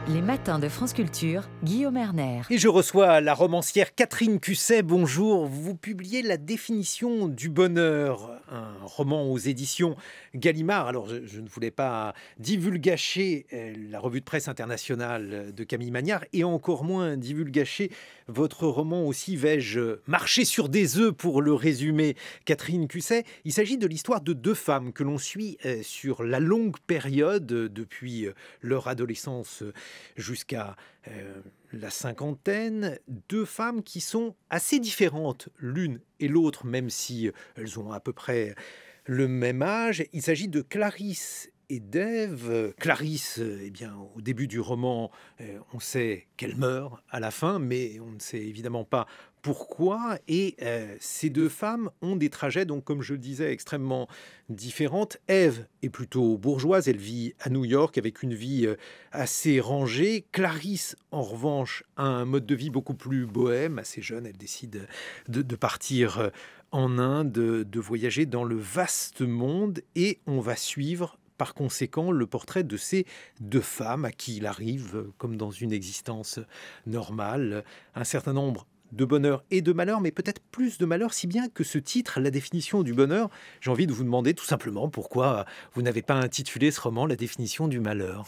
Les matins de France Culture, Guillaume Erner. Et je reçois la romancière Catherine Cusset. Bonjour, vous publiez La définition du bonheur, un roman aux éditions Gallimard. Alors je ne voulais pas divulgacher la revue de presse internationale de Camille Magnard et encore moins divulgacher votre roman aussi, vais-je marcher sur des œufs pour le résumer. Catherine Cusset, il s'agit de l'histoire de deux femmes que l'on suit sur la longue période depuis leur adolescence jusqu'à la cinquantaine, deux femmes qui sont assez différentes l'une et l'autre, même si elles ont à peu près le même âge. Il s'agit de Clarisse et d'Ève. Clarisse, eh bien, au début du roman, on sait qu'elle meurt à la fin, mais on ne sait évidemment pas pourquoi. Et ces deux femmes ont des trajets, donc comme je le disais, extrêmement différentes. Ève est plutôt bourgeoise, elle vit à New York avec une vie assez rangée. Clarisse, en revanche, a un mode de vie beaucoup plus bohème. Assez jeune, elle décide de partir en Inde, de voyager dans le vaste monde, et on va suivre par conséquent le portrait de ces deux femmes à qui il arrive, comme dans une existence normale, un certain nombre de bonheur et de malheur, mais peut-être plus de malheur, si bien que ce titre, La définition du bonheur, j'ai envie de vous demander tout simplement pourquoi vous n'avez pas intitulé ce roman La définition du malheur.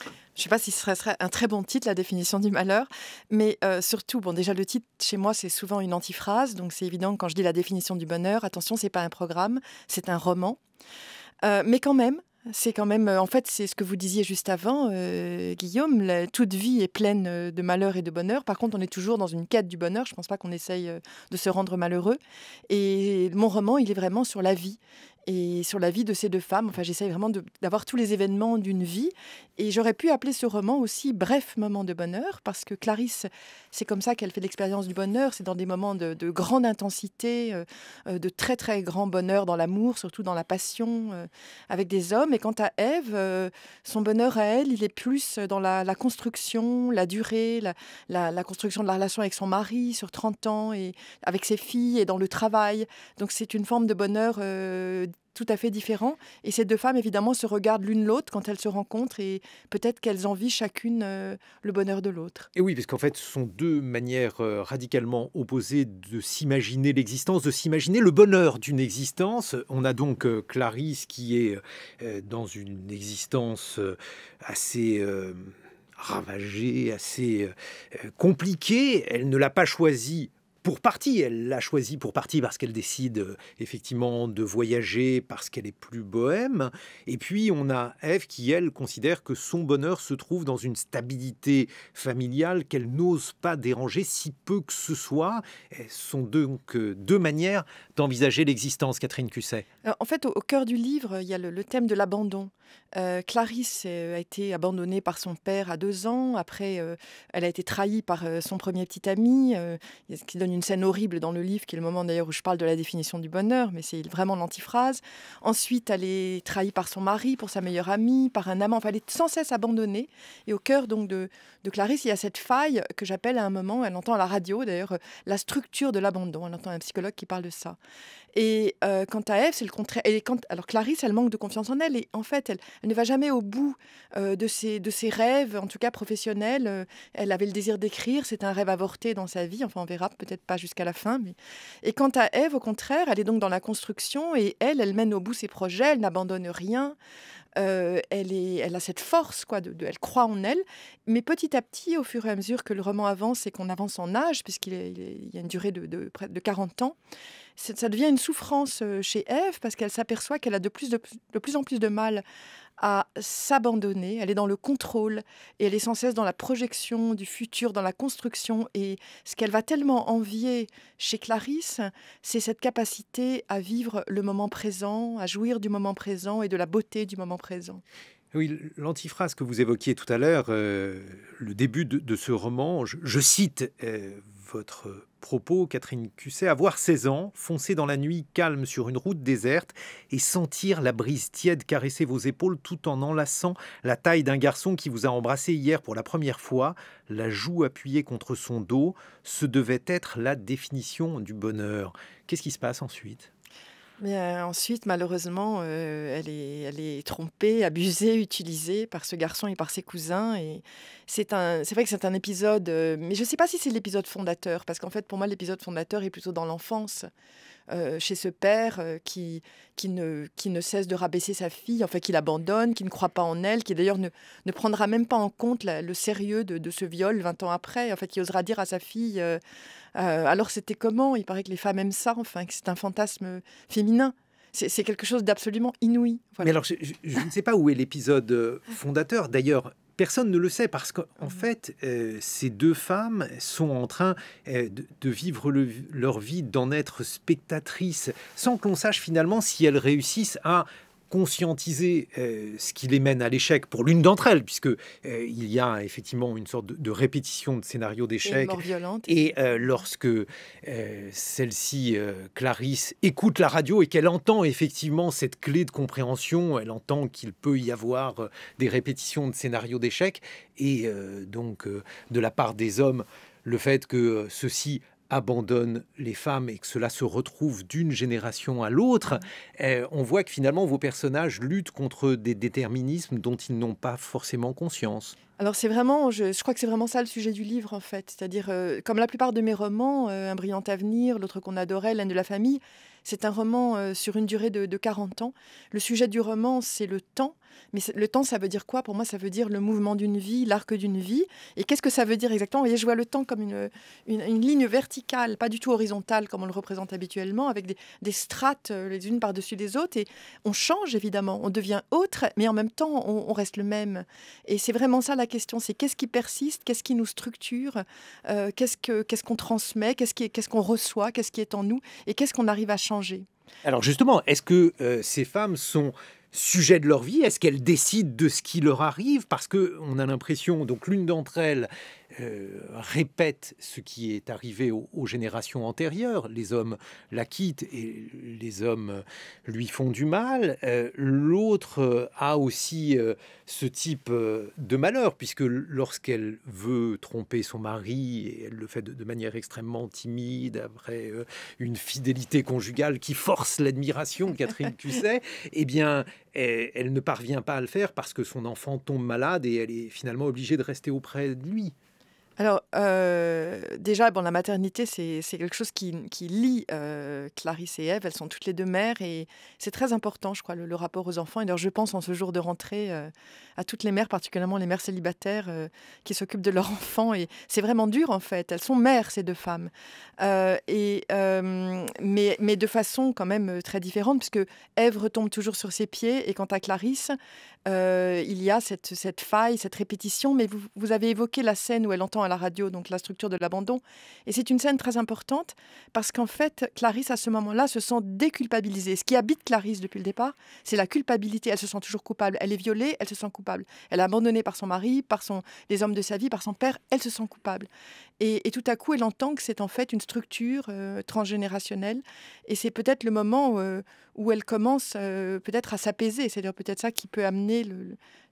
Je ne sais pas si ce serait un très bon titre, La définition du malheur, mais surtout, bon, déjà le titre, chez moi, c'est souvent une antiphrase, donc c'est évident que quand je dis La définition du bonheur, attention, ce n'est pas un programme, c'est un roman. Mais quand même, en fait, c'est ce que vous disiez juste avant, Guillaume, toute vie est pleine de malheur et de bonheur. Par contre, on est toujours dans une quête du bonheur. Je ne pense pas qu'on essaye de se rendre malheureux. Et mon roman, il est vraiment sur la vie. Et sur la vie de ces deux femmes. Enfin, j'essaye vraiment d'avoir tous les événements d'une vie. Et j'aurais pu appeler ce roman aussi Bref moment de bonheur, parce que Clarisse, c'est comme ça qu'elle fait l'expérience du bonheur. C'est dans des moments de grande intensité, de très très grand bonheur dans l'amour, surtout dans la passion, avec des hommes. Et quant à Ève, son bonheur à elle, il est plus dans la construction, la durée, la construction de la relation avec son mari sur 30 ans, et avec ses filles, et dans le travail. Donc c'est une forme de bonheur tout à fait différent. Et ces deux femmes, évidemment, se regardent l'une l'autre quand elles se rencontrent, et peut-être qu'elles envient chacune le bonheur de l'autre. Et oui, parce qu'en fait, ce sont deux manières radicalement opposées de s'imaginer l'existence, de s'imaginer le bonheur d'une existence. On a donc Clarisse qui est dans une existence assez ravagée, assez compliquée. Elle ne l'a pas choisie pour partie. Elle l'a choisie pour partie parce qu'elle décide effectivement de voyager, parce qu'elle est plus bohème. Et puis on a Ève qui, elle, considère que son bonheur se trouve dans une stabilité familiale qu'elle n'ose pas déranger, si peu que ce soit. Ce sont donc deux manières d'envisager l'existence, Catherine Cusset. En fait, au cœur du livre, il y a le thème de l'abandon. Clarisse a été abandonnée par son père à 2 ans. Après, elle a été trahie par son premier petit ami, ce qui donne une scène horrible dans le livre, qui est le moment d'ailleurs où je parle de la définition du bonheur, mais c'est vraiment l'antiphrase. Ensuite, elle est trahie par son mari, pour sa meilleure amie, par un amant. Enfin, elle est sans cesse abandonnée. Et au cœur donc de Clarisse, il y a cette faille que j'appelle à un moment, elle entend à la radio d'ailleurs, la structure de l'abandon. Elle entend un psychologue qui parle de ça. Et quant à Ève, c'est le contraire. Alors Clarisse, elle manque de confiance en elle, et en fait, elle ne va jamais au bout de ses rêves, en tout cas professionnels. Elle avait le désir d'écrire, c'est un rêve avorté dans sa vie. Enfin, on verra, peut-être pas jusqu'à la fin. Et quant à Ève, au contraire, elle est donc dans la construction, et elle mène au bout ses projets, elle n'abandonne rien. Elle a cette force, quoi, elle croit en elle. Mais petit à petit, au fur et à mesure que le roman avance et qu'on avance en âge, puisqu'il y a une durée près de 40 ans, ça devient une souffrance chez Ève, parce qu'elle s'aperçoit qu'elle a de plus en plus de mal à s'abandonner. Elle est dans le contrôle, et elle est sans cesse dans la projection du futur, dans la construction. Et ce qu'elle va tellement envier chez Clarisse, c'est cette capacité à vivre le moment présent, à jouir du moment présent et de la beauté du moment présent. Oui, l'antiphrase que vous évoquiez tout à l'heure, le début de ce roman, je cite votre propos, Catherine Cusset: avoir 16 ans, foncer dans la nuit calme sur une route déserte et sentir la brise tiède caresser vos épaules tout en enlaçant la taille d'un garçon qui vous a embrassé hier pour la première fois, la joue appuyée contre son dos, ce devait être la définition du bonheur. Qu'est-ce qui se passe ensuite ? Mais ensuite, malheureusement, elle est trompée, abusée, utilisée par ce garçon et par ses cousins. Et c'est vrai que c'est un épisode, mais je ne sais pas si c'est l'épisode fondateur, parce qu'en fait, pour moi, l'épisode fondateur est plutôt dans l'enfance, chez ce père qui ne cesse de rabaisser sa fille, enfin qui l'abandonne, qui ne croit pas en elle, qui d'ailleurs ne prendra même pas en compte le sérieux de ce viol 20 ans après, en fait, qui osera dire à sa fille, alors c'était comment? Il paraît que les femmes aiment ça, enfin, que c'est un fantasme féminin. C'est quelque chose d'absolument inouï. Mais Voilà. alors, je ne sais pas où est l'épisode fondateur. D'ailleurs, personne ne le sait parce qu'en fait, ces deux femmes sont en train de vivre leur vie, d'en être spectatrices, sans qu'on sache finalement si elles réussissent à conscientiser ce qui les mène à l'échec pour l'une d'entre elles, puisque il y a effectivement une sorte de répétition de scénario Et une d'échec. mort violente. Et lorsque celle-ci, Clarisse, écoute la radio et qu'elle entend effectivement cette clé de compréhension, elle entend qu'il peut y avoir des répétitions de scénarios d'échecs, et de la part des hommes, le fait que ceux-ci abandonnent les femmes et que cela se retrouve d'une génération à l'autre, on voit que finalement vos personnages luttent contre des déterminismes dont ils n'ont pas forcément conscience. Alors c'est vraiment, je crois que c'est vraiment ça le sujet du livre en fait. C'est-à-dire, comme la plupart de mes romans, Un brillant avenir, l'autre qu'on adorait, L'Aine de la famille, c'est un roman sur une durée de 40 ans. Le sujet du roman, c'est le temps. Mais le temps, ça veut dire quoi? Pour moi, ça veut dire le mouvement d'une vie, l'arc d'une vie. Et qu'est-ce que ça veut dire exactement? Vous voyez, je vois le temps comme une ligne verticale, pas du tout horizontale comme on le représente habituellement, avec des strates les unes par-dessus les autres. Et on change évidemment, on devient autre, mais en même temps, on reste le même. Et c'est vraiment ça la question, c'est qu'est-ce qui persiste, qu'est-ce qui nous structure, qu'est-ce qu'on transmet, qu'est-ce qu'on reçoit, qu'est-ce qui est en nous, et qu'est-ce qu'on arrive à changer. Alors justement, est-ce que ces femmes sont sujets de leur vie? Est-ce qu'elles décident de ce qui leur arrive? Parce qu'on a l'impression, donc l'une d'entre elles répète ce qui est arrivé aux générations antérieures. Les hommes la quittent et les hommes lui font du mal. L'autre a aussi ce type de malheur, puisque lorsqu'elle veut tromper son mari, et elle le fait de manière extrêmement timide, après une fidélité conjugale qui force l'admiration, Catherine Cusset, eh bien, elle ne parvient pas à le faire parce que son enfant tombe malade et elle est finalement obligée de rester auprès de lui. Alors, déjà, bon, la maternité, c'est quelque chose qui lie Clarisse et Ève. Elles sont toutes les deux mères et c'est très important, je crois, le rapport aux enfants. Et d'ailleurs, je pense en ce jour de rentrée à toutes les mères, particulièrement les mères célibataires qui s'occupent de leurs enfants. Et c'est vraiment dur, en fait. Elles sont mères, ces deux femmes. Mais de façon quand même très différente, puisque Ève retombe toujours sur ses pieds. Et quant à Clarisse, il y a cette faille, cette répétition. Mais vous avez évoqué la scène où elle entend à la radio, donc la structure de l'abandon. Et c'est une scène très importante parce qu'en fait, Clarisse, à ce moment-là, se sent déculpabilisée. Ce qui habite Clarisse depuis le départ, c'est la culpabilité. Elle se sent toujours coupable. Elle est violée, elle se sent coupable. Elle est abandonnée par son mari, par les hommes de sa vie, par son père. Elle se sent coupable. Et tout à coup, elle entend que c'est en fait une structure transgénérationnelle. Et c'est peut-être le moment où elle commence peut-être à s'apaiser. C'est-à-dire peut-être ça qui peut amener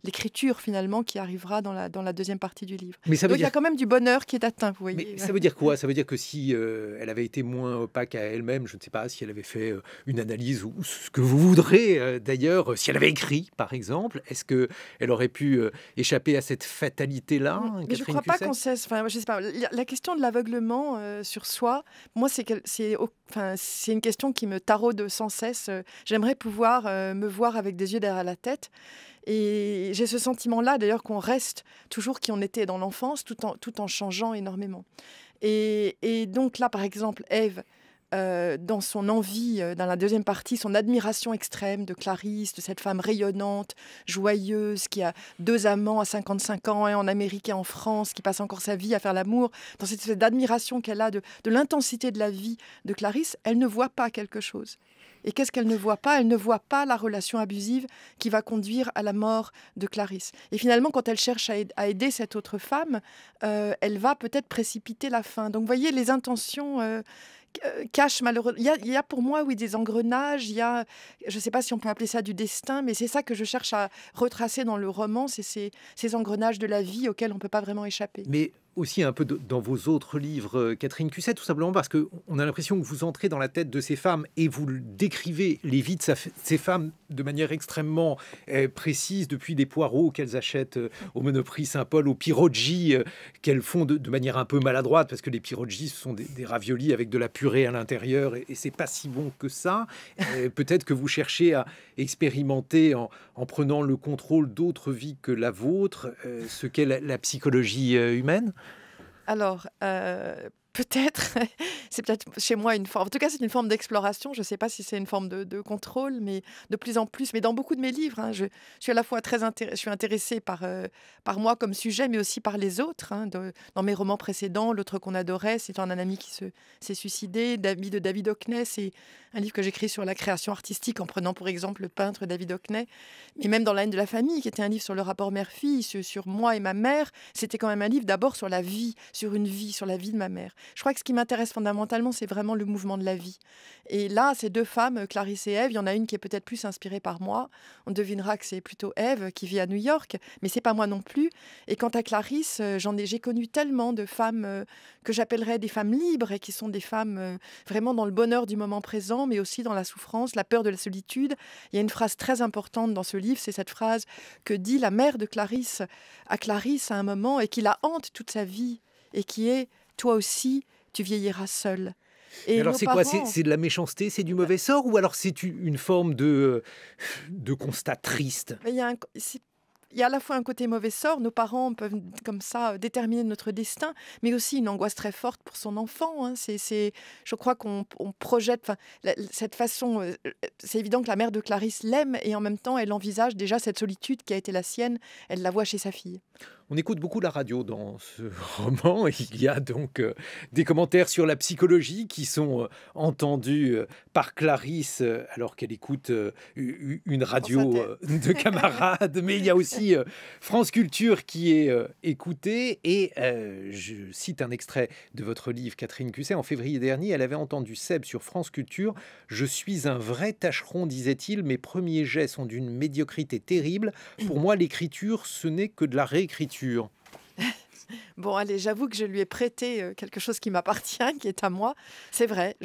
l'écriture finalement qui arrivera dans la deuxième partie du livre. Mais ça veut Donc il y dire... a quand même du bonheur qui est atteint, vous voyez. Mais ça veut dire quoi? Ça veut dire que si elle avait été moins opaque à elle-même, je ne sais pas si elle avait fait une analyse ou ce que vous voudrez d'ailleurs, si elle avait écrit par exemple, est-ce qu'elle aurait pu échapper à cette fatalité-là, Mais je ne crois pas qu'on cesse. Enfin, je sais pas. La question de l'aveuglement sur soi, moi, c'est une question qui me taraude sans cesse. J'aimerais pouvoir me voir avec des yeux derrière la tête. Et j'ai ce sentiment-là, d'ailleurs, qu'on reste toujours qui on était dans l'enfance, tout en changeant énormément. Et donc là, par exemple, Ève, dans son envie, dans la deuxième partie, son admiration extrême de Clarisse, de cette femme rayonnante, joyeuse, qui a 2 amants à 55 ans, un en Amérique et en France, qui passe encore sa vie à faire l'amour, dans cette admiration qu'elle a de l'intensité de la vie de Clarisse, elle ne voit pas quelque chose. Et qu'est-ce qu'elle ne voit pas? Elle ne voit pas la relation abusive qui va conduire à la mort de Clarisse. Et finalement, quand elle cherche à aider cette autre femme, elle va peut-être précipiter la fin. Donc, vous voyez, les intentions cachent malheureusement... Il y a pour moi, oui, des engrenages. Il y a, je ne sais pas si on peut appeler ça du destin, mais c'est ça que je cherche à retracer dans le roman, c'est ces engrenages de la vie auxquels on ne peut pas vraiment échapper. Mais aussi un peu dans vos autres livres, Catherine Cusset, tout simplement parce qu'on a l'impression que vous entrez dans la tête de ces femmes et vous décrivez les vies de ces femmes de manière extrêmement précise, depuis des poireaux qu'elles achètent au Monoprix Saint-Paul, aux piroggi qu'elles font de manière un peu maladroite, parce que les piroggi, ce sont des raviolis avec de la purée à l'intérieur, et c'est pas si bon que ça. Peut-être que vous cherchez à expérimenter en prenant le contrôle d'autres vies que la vôtre, ce qu'est la psychologie humaine. Alors, peut-être, c'est peut-être chez moi une forme, en tout cas c'est une forme d'exploration, je ne sais pas si c'est une forme de contrôle, mais de plus en plus, mais dans beaucoup de mes livres, hein, je suis à la fois je suis intéressée par moi comme sujet, mais aussi par les autres. Hein, dans mes romans précédents, L'autre qu'on adorait, c'est un ami qui s'est suicidé, de David Hockney, c'est un livre que j'écris sur la création artistique en prenant pour exemple le peintre David Hockney, mais même dans La haine de la famille, qui était un livre sur le rapport mère-fille, sur moi et ma mère, c'était quand même un livre d'abord sur la vie, sur la vie de ma mère. Je crois que ce qui m'intéresse fondamentalement, c'est vraiment le mouvement de la vie. Et là, ces deux femmes, Clarisse et Ève, il y en a une qui est peut-être plus inspirée par moi. On devinera que c'est plutôt Ève qui vit à New York, mais c'est pas moi non plus. Et quant à Clarisse, j'ai connu tellement de femmes que j'appellerais des femmes libres et qui sont des femmes vraiment dans le bonheur du moment présent, mais aussi dans la souffrance, la peur de la solitude. Il y a une phrase très importante dans ce livre, c'est cette phrase que dit la mère de Clarisse à Clarisse à un moment et qui la hante toute sa vie et qui est « toi aussi, tu vieilliras seule ». Et alors c'est quoi? C'est de la méchanceté, c'est du mauvais sort, ou alors c'est une forme de constat triste? Il y a à la fois un côté mauvais sort, nos parents peuvent comme ça déterminer notre destin, mais aussi une angoisse très forte pour son enfant. Hein. Je crois qu'on projette cette façon. C'est évident que la mère de Clarisse l'aime et en même temps elle envisage déjà cette solitude qui a été la sienne, elle la voit chez sa fille. On écoute beaucoup la radio dans ce roman. Il y a donc des commentaires sur la psychologie qui sont entendus par Clarisse alors qu'elle écoute une radio de camarades. Mais il y a aussi France Culture qui est écoutée. Et je cite un extrait de votre livre, Catherine Cusset. En février dernier, elle avait entendu Seb sur France Culture. « Je suis un vrai tâcheron, disait-il. Mes premiers jets sont d'une médiocrité terrible. Pour moi, l'écriture, ce n'est que de la réécriture. » Bon, allez, j'avoue que je lui ai prêté quelque chose qui m'appartient, qui est à moi. C'est vrai.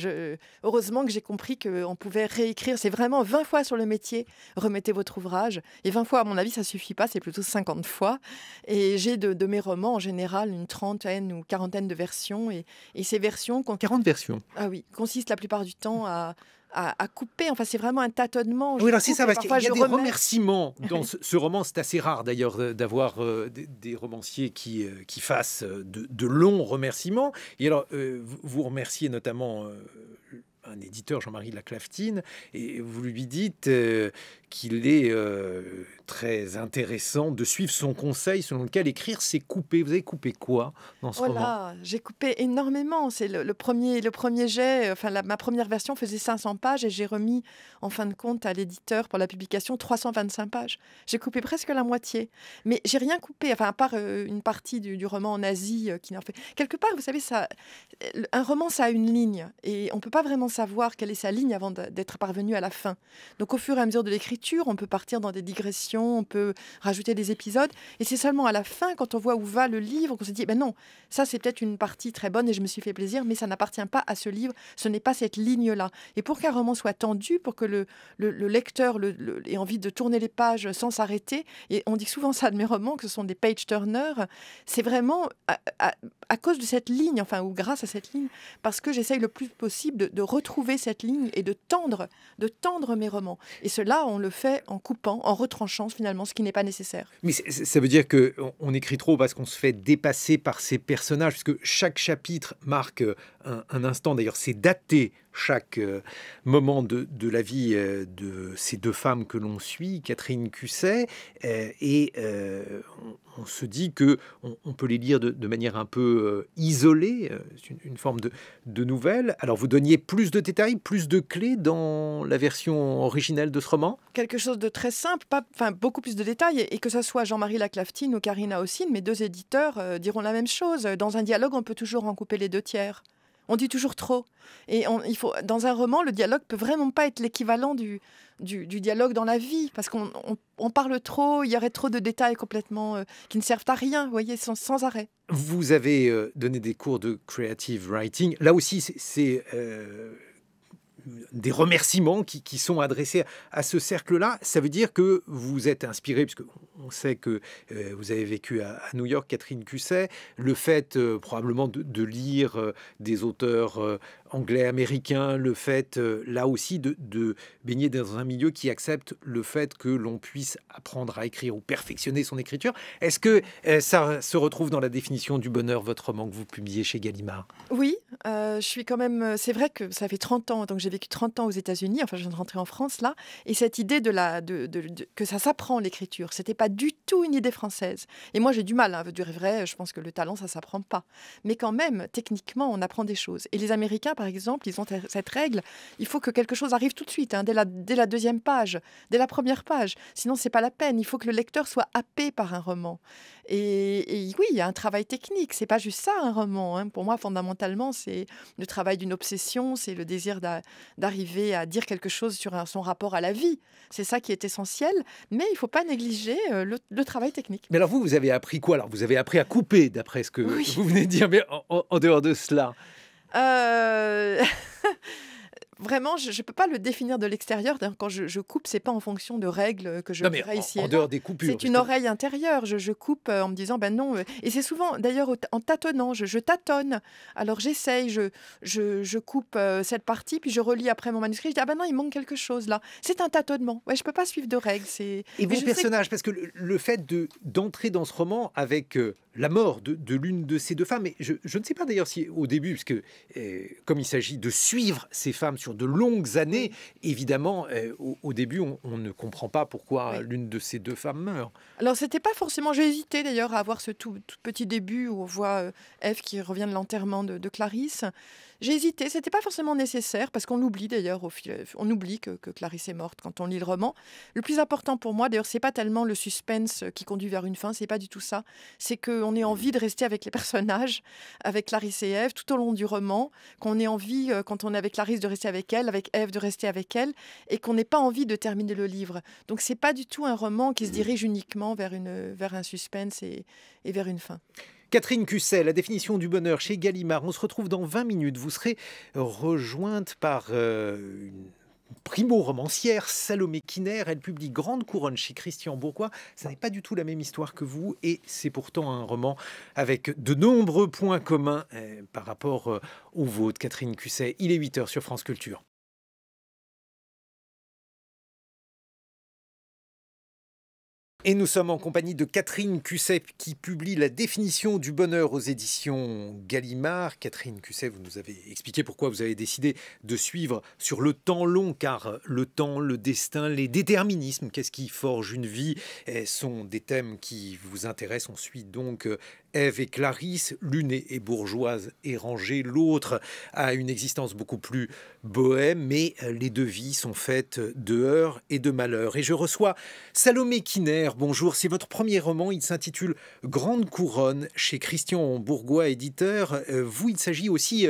Heureusement que j'ai compris qu'on pouvait réécrire. C'est vraiment 20 fois sur le métier, remettez votre ouvrage. Et 20 fois, à mon avis, ça ne suffit pas, c'est plutôt 50 fois. Et j'ai de mes romans, en général, une trentaine ou quarantaine de versions. Et ces versions... 40 versions. Ah oui, consistent la plupart du temps à couper. Enfin, c'est vraiment un tâtonnement. Oui, alors c'est ça, parce qu'il y a des remerciements dans ce roman. C'est assez rare, d'ailleurs, d'avoir des romanciers qui fassent de longs remerciements. Et alors, vous remerciez notamment un éditeur, Jean-Marie Laclaftine, et vous lui dites qu'il est très intéressant de suivre son conseil selon lequel écrire, c'est couper. Vous avez coupé quoi dans ce roman? J'ai coupé énormément. C'est le premier jet. Ma première version faisait 500 pages et j'ai remis, en fin de compte, à l'éditeur pour la publication 325 pages. J'ai coupé presque la moitié. Mais j'ai rien coupé, à part une partie du roman en Asie qui n'en fait. Quelque part, vous savez, un roman, ça a une ligne. Et on ne peut pas vraiment savoir quelle est sa ligne avant d'être parvenu à la fin. Donc, au fur et à mesure de l'écriture, on peut partir dans des digressions, on peut rajouter des épisodes. Et c'est seulement à la fin, quand on voit où va le livre, qu'on se dit, ben non, ça c'est peut-être une partie très bonne et je me suis fait plaisir, mais ça n'appartient pas à ce livre, ce n'est pas cette ligne-là. Et pour qu'un roman soit tendu, pour que le lecteur ait envie de tourner les pages sans s'arrêter, et on dit souvent ça de mes romans, que ce sont des page-turners, c'est vraiment à cause de cette ligne, ou grâce à cette ligne, parce que j'essaye le plus possible de retrouver cette ligne et de tendre mes romans. Et cela, on le fait en coupant, en retranchant finalement ce qui n'est pas nécessaire. Mais ça veut dire qu'on écrit trop parce qu'on se fait dépasser par ces personnages, puisque chaque chapitre marque un instant. D'ailleurs, c'est daté chaque moment de la vie de ces deux femmes que l'on suit, Catherine Cusset, et on se dit qu'on peut les lire de manière un peu isolée, une forme de nouvelle. Alors, vous donniez plus de détails, plus de clés dans la version originelle de ce roman? Quelque chose de très simple, beaucoup plus de détails, et que ce soit Jean-Marie Laclaftine ou Karina Ossine, mes deux éditeurs diront la même chose. Dans un dialogue, on peut toujours en couper les deux tiers. On dit toujours trop. Et dans un roman, le dialogue peut vraiment pas être l'équivalent du dialogue dans la vie, parce qu'on parle trop, il y aurait trop de détails complètement qui ne servent à rien, vous voyez, sans arrêt. Vous avez donné des cours de creative writing. Là aussi, c'est des remerciements qui sont adressés à ce cercle-là. Ça veut dire que vous êtes inspiré, puisque on sait que vous avez vécu à New York, Catherine Cusset, le fait probablement de lire des auteurs anglais, américains, le fait là aussi de baigner dans un milieu qui accepte le fait que l'on puisse apprendre à écrire ou perfectionner son écriture. Est-ce que ça se retrouve dans la définition du bonheur, votre roman que vous publiez chez Gallimard? Oui, je suis quand même... C'est vrai que ça fait 30 ans, donc j'ai vécu 30 ans aux États-Unis, enfin je viens de rentrer en France là, et cette idée que ça s'apprend l'écriture, c'était pas du tout une idée française. Et moi j'ai du mal, à dire vrai, je pense que le talent ça s'apprend pas. Mais quand même, techniquement, on apprend des choses. Et les Américains, par exemple, ils ont cette règle, il faut que quelque chose arrive tout de suite, dès la deuxième page, dès la première page. Sinon, c'est pas la peine. Il faut que le lecteur soit happé par un roman. Et oui, il y a un travail technique. C'est pas juste ça, un roman. Pour moi, fondamentalement, c'est le travail d'une obsession, c'est le désir d'arriver à dire quelque chose sur son rapport à la vie. C'est ça qui est essentiel. Mais il ne faut pas négliger le travail technique. Mais alors vous avez appris quoi? Alors vous avez appris à couper, d'après ce que vous venez de dire, mais en dehors de cela. Vraiment, je ne peux pas le définir de l'extérieur. Quand je coupe, c'est pas en fonction de règles que je dirais ici et là. En dehors des coupures. C'est une oreille intérieure. Je coupe en me disant, ben non. Et c'est souvent, d'ailleurs, en tâtonnant. Je tâtonne. Alors j'essaye, je coupe cette partie, puis je relis après mon manuscrit. Je dis, ah ben non, il manque quelque chose là. C'est un tâtonnement. Ouais, je peux pas suivre de règles. Et vos personnages, parce que le fait d'entrer dans ce roman avec la mort de l'une de ces deux femmes, et je ne sais pas d'ailleurs si au début, parce que comme il s'agit de suivre ces femmes sur de longues années, évidemment, au début, on ne comprend pas pourquoi l'une de ces deux femmes meurt. Alors, c'était pas forcément... J'ai hésité d'ailleurs à avoir ce tout petit début où on voit Ève qui revient de l'enterrement de Clarisse. J'ai hésité, c'était pas forcément nécessaire, parce qu'on oublie d'ailleurs, on oublie que Clarisse est morte quand on lit le roman. Le plus important pour moi, d'ailleurs, c'est pas tellement le suspense qui conduit vers une fin, c'est pas du tout ça. C'est qu'on ait envie de rester avec les personnages, avec Clarisse et Ève, tout au long du roman, qu'on ait envie, quand on est avec Clarisse, de rester avec Ève de rester avec elle, et qu'on n'ait pas envie de terminer le livre. Donc c'est pas du tout un roman qui se dirige uniquement vers un suspense et vers une fin. Catherine Cusset, la définition du bonheur chez Gallimard. On se retrouve dans 20 minutes. Vous serez rejointe par une primo-romancière, Salomé Kiner. Elle publie Grande Couronne chez Christian Bourgois. Ça n'est pas du tout la même histoire que vous, et c'est pourtant un roman avec de nombreux points communs par rapport au vôtre, Catherine Cusset. Il est 8h sur France Culture. Et nous sommes en compagnie de Catherine Cusset qui publie La définition du bonheur aux éditions Gallimard. Catherine Cusset, vous nous avez expliqué pourquoi vous avez décidé de suivre sur le temps long, car le temps, le destin, les déterminismes, qu'est-ce qui forge une vie, sont des thèmes qui vous intéressent. On suit donc Ève et Clarisse, l'une est bourgeoise et rangée, l'autre a une existence beaucoup plus bohème, mais les deux vies sont faites de heurts et de malheurs. Et je reçois Salomé Kiner. Bonjour, c'est votre premier roman, il s'intitule Grande Couronne chez Christian Bourgois, éditeur. Vous, il s'agit aussi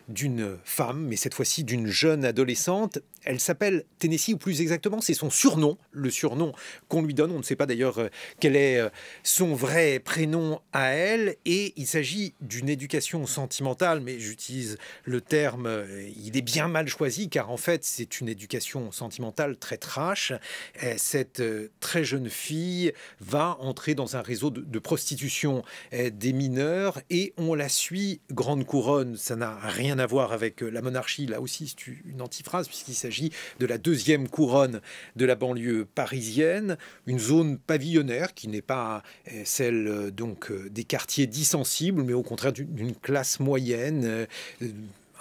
d'une femme, mais cette fois-ci d'une jeune adolescente. Elle s'appelle Tennessee, ou plus exactement, c'est son surnom, le surnom qu'on lui donne. On ne sait pas d'ailleurs quel est son vrai prénom à elle. Et il s'agit d'une éducation sentimentale, mais j'utilise le terme, il est bien mal choisi, car en fait, c'est une éducation sentimentale très trash. Cette très jeune fille va entrer dans un réseau de prostitution des mineurs, et on la suit. Grande Couronne, ça n'a rien à voir avec la monarchie. Là aussi, c'est une antiphrase, puisqu'il s'agit de la deuxième couronne de la banlieue parisienne, une zone pavillonnaire qui n'est pas celle donc des quartiers dits sensibles, mais au contraire d'une classe moyenne,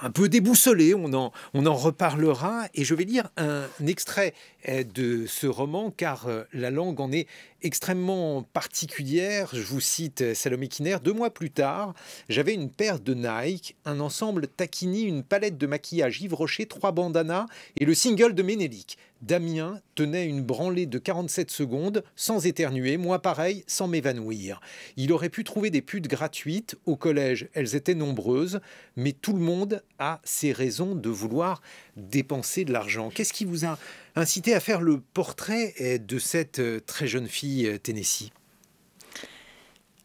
un peu déboussolée. On en reparlera, et je vais lire un extrait de ce roman, car la langue en est extrêmement particulière. Je vous cite Salomé Kiner. 2 mois plus tard, j'avais une paire de Nike, un ensemble taquini, une palette de maquillage Yves Rocher, 3 bandanas et le single de Ménélique. Damien tenait une branlée de 47 secondes sans éternuer, moi pareil, sans m'évanouir. Il aurait pu trouver des putes gratuites. Au collège, elles étaient nombreuses, mais tout le monde a ses raisons de vouloir dépenser de l'argent. Qu'est-ce qui vous a incité à faire le portrait de cette très jeune fille Tennessee ?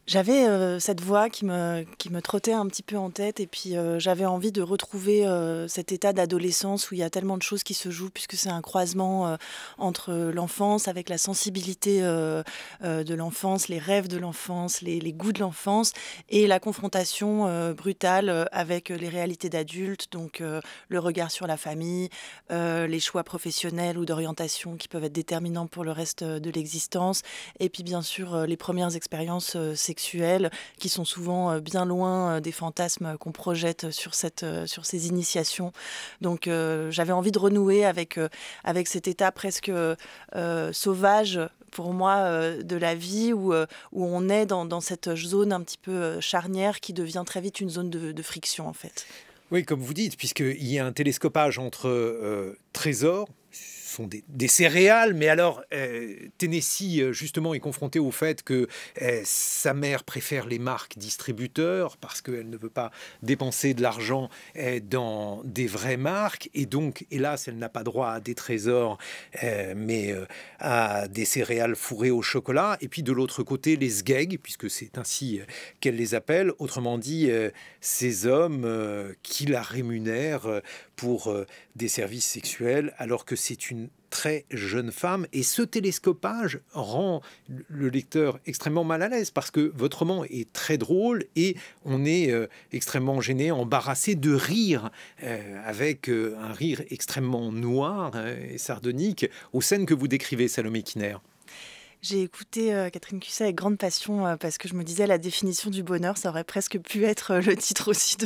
J'avais cette voix qui me trottait un petit peu en tête et puis j'avais envie de retrouver cet état d'adolescence où il y a tellement de choses qui se jouent puisque c'est un croisement entre l'enfance avec la sensibilité de l'enfance, les rêves de l'enfance, les goûts de l'enfance et la confrontation brutale avec les réalités d'adultes, donc le regard sur la famille, les choix professionnels ou d'orientation qui peuvent être déterminants pour le reste de l'existence et puis bien sûr les premières expériences sexuelles qui sont souvent bien loin des fantasmes qu'on projette sur ces initiations. Donc j'avais envie de renouer avec cet état presque sauvage pour moi de la vie où on est dans cette zone un petit peu charnière qui devient très vite une zone de friction en fait. Oui, comme vous dites, puisqu'il y a un télescopage entre trésors, ce sont des céréales, mais alors Tennessee justement est confrontée au fait que sa mère préfère les marques distributeurs parce qu'elle ne veut pas dépenser de l'argent dans des vraies marques et donc hélas elle n'a pas droit à des trésors mais à des céréales fourrées au chocolat. Et puis de l'autre côté les sgegs, puisque c'est ainsi qu'elle les appelle, autrement dit ces hommes qui la rémunèrent pour des services sexuels alors que c'est une très jeune femme. Et ce télescopage rend le lecteur extrêmement mal à l'aise parce que votre roman est très drôle et on est extrêmement gêné, embarrassé de rire avec un rire extrêmement noir et sardonique aux scènes que vous décrivez, Salomé Kiner. J'ai écouté Catherine Cusset avec grande passion parce que je me disais la définition du bonheur, ça aurait presque pu être le titre aussi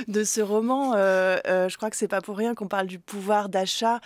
de ce roman. Je crois que c'est pas pour rien qu'on parle du pouvoir d'achat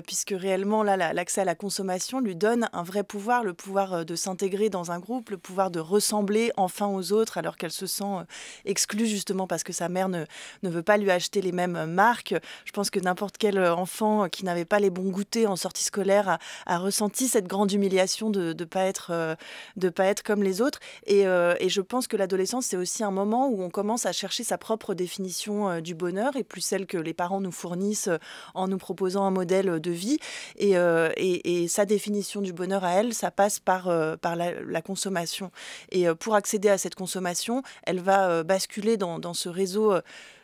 puisque réellement là l'accès à la consommation lui donne un vrai pouvoir, le pouvoir de s'intégrer dans un groupe, le pouvoir de ressembler enfin aux autres alors qu'elle se sent exclue justement parce que sa mère ne veut pas lui acheter les mêmes marques. Je pense que n'importe quel enfant qui n'avait pas les bons goûters en sortie scolaire a ressenti cette grande humiliation de pas être comme les autres et je pense que l'adolescence c'est aussi un moment où on commence à chercher sa propre définition du bonheur et plus celle que les parents nous fournissent en nous proposant un modèle de vie et sa définition du bonheur à elle ça passe par la consommation et pour accéder à cette consommation elle va basculer dans ce réseau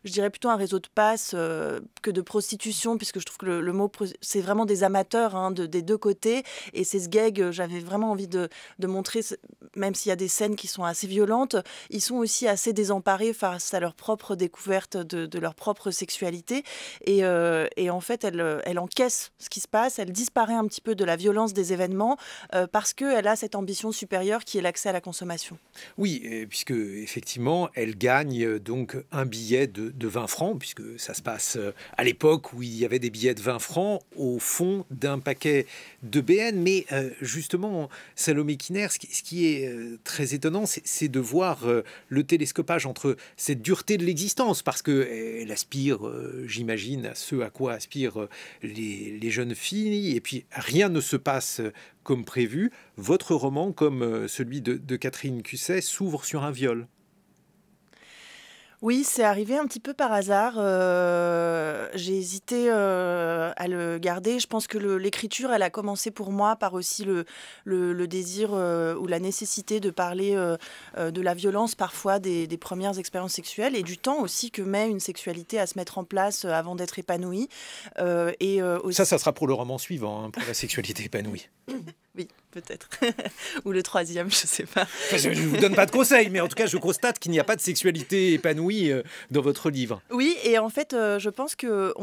je dirais plutôt un réseau de passe que de prostitution, puisque je trouve que le mot, c'est vraiment des amateurs des deux côtés. Et ces sgegs, j'avais vraiment envie de montrer, même s'il y a des scènes qui sont assez violentes, ils sont aussi assez désemparés face à leur propre découverte de leur propre sexualité. Et en fait, elle encaisse ce qui se passe, elle disparaît un petit peu de la violence des événements parce qu'elle a cette ambition supérieure qui est l'accès à la consommation. Oui, puisque effectivement, elle gagne donc un billet de 20 francs, puisque ça se passe à l'époque où il y avait des billets de 20 francs au fond d'un paquet de BN. Mais justement, Salomé Kiner, ce qui est très étonnant, c'est de voir le télescopage entre cette dureté de l'existence, parce qu'elle aspire, j'imagine, à ce à quoi aspirent les jeunes filles, et puis rien ne se passe comme prévu. Votre roman, comme celui de Catherine Cusset, s'ouvre sur un viol. Oui, c'est arrivé un petit peu par hasard. J'ai hésité à le garder. Je pense que l'écriture, elle a commencé pour moi par aussi le désir ou la nécessité de parler de la violence parfois des premières expériences sexuelles et du temps aussi que met une sexualité à se mettre en place avant d'être épanouie. Aussi... Ça sera pour le roman suivant, pour la sexualité épanouie. Oui, peut-être. Ou le troisième, je ne sais pas. Je ne vous donne pas de conseils, mais en tout cas, je constate qu'il n'y a pas de sexualité épanouie dans votre livre. Oui, et en fait, je pense que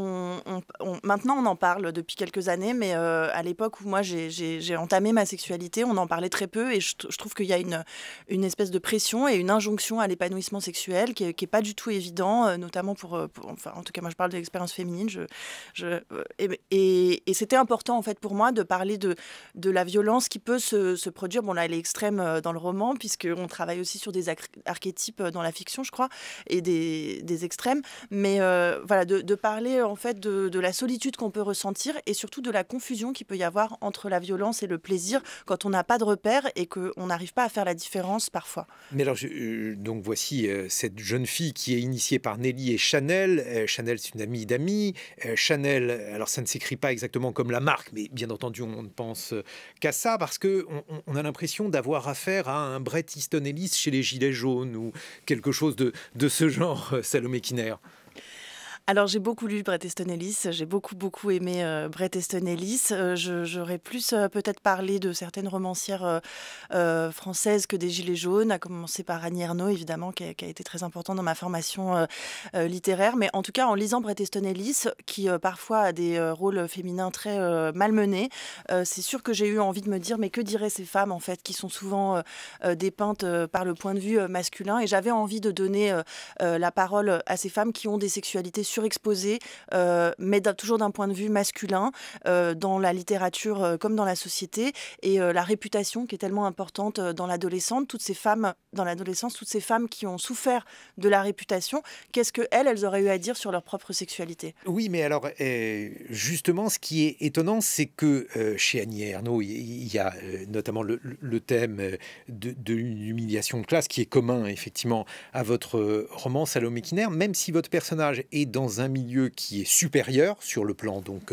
maintenant, on en parle depuis quelques années, mais à l'époque où moi, j'ai entamé ma sexualité, on en parlait très peu, et je trouve qu'il y a une espèce de pression et une injonction à l'épanouissement sexuel qui est pas du tout évident, notamment enfin, en tout cas, moi, je parle de l'expérience féminine. Et c'était important, en fait, pour moi, de parler de la violence violence qui peut se produire. Bon, là, elle est extrême dans le roman, puisqu'on travaille aussi sur des archétypes dans la fiction, je crois, et des extrêmes. Mais voilà, de parler en fait de la solitude qu'on peut ressentir et surtout de la confusion qu'il peut y avoir entre la violence et le plaisir quand on n'a pas de repères et qu'on n'arrive pas à faire la différence parfois. Mais alors, donc voici cette jeune fille qui est initiée par Nelly et Chanel. Chanel, c'est une amie d'amis. Chanel, alors ça ne s'écrit pas exactement comme la marque, mais bien entendu, on ne pense qu'à ça parce qu'on a l'impression d'avoir affaire à un Bret Easton Ellis chez les Gilets jaunes ou quelque chose de ce genre, Salomé Kiner. Alors, j'ai beaucoup lu Bret Easton Ellis, j'ai beaucoup aimé Bret Easton Ellis. J'aurais plus peut-être parlé de certaines romancières françaises que des Gilets jaunes, à commencer par Annie Ernaux, évidemment, qui a été très important dans ma formation littéraire. Mais en tout cas, en lisant Bret Easton Ellis, qui parfois a des rôles féminins très malmenés, c'est sûr que j'ai eu envie de me dire, mais que diraient ces femmes, en fait, qui sont souvent dépeintes par le point de vue masculin. Et j'avais envie de donner la parole à ces femmes qui ont des sexualités surexposées, mais toujours d'un point de vue masculin, dans la littérature comme dans la société, et la réputation qui est tellement importante dans l'adolescence, toutes ces femmes qui ont souffert de la réputation, qu'est-ce qu'elles auraient eu à dire sur leur propre sexualité? Oui, mais alors, justement, ce qui est étonnant, c'est que chez Annie Ernaux, il y a notamment le thème de l'humiliation de classe qui est commun, effectivement, à votre roman Salomé Kiner, même si votre personnage est dans un milieu qui est supérieur sur le plan donc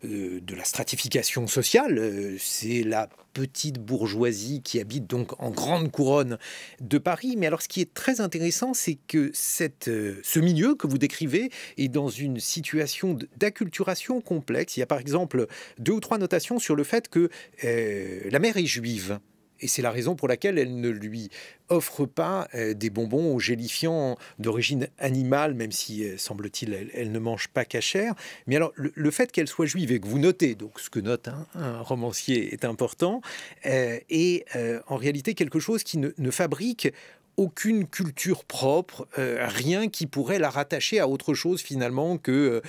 de la stratification sociale. C'est la petite bourgeoisie qui habite donc en grande couronne de Paris. Mais alors, ce qui est très intéressant, c'est que ce milieu que vous décrivez est dans une situation d'acculturation complexe. Il y a par exemple 2 ou 3 notations sur le fait que la mère est juive. Et c'est la raison pour laquelle elle ne lui offre pas des bonbons aux gélifiants d'origine animale, même si, semble-t-il, elle ne mange pas cachère. Mais alors, le fait qu'elle soit juive et que vous notez, donc ce que note un romancier est important, est en réalité quelque chose qui ne fabrique aucune culture propre, rien qui pourrait la rattacher à autre chose finalement que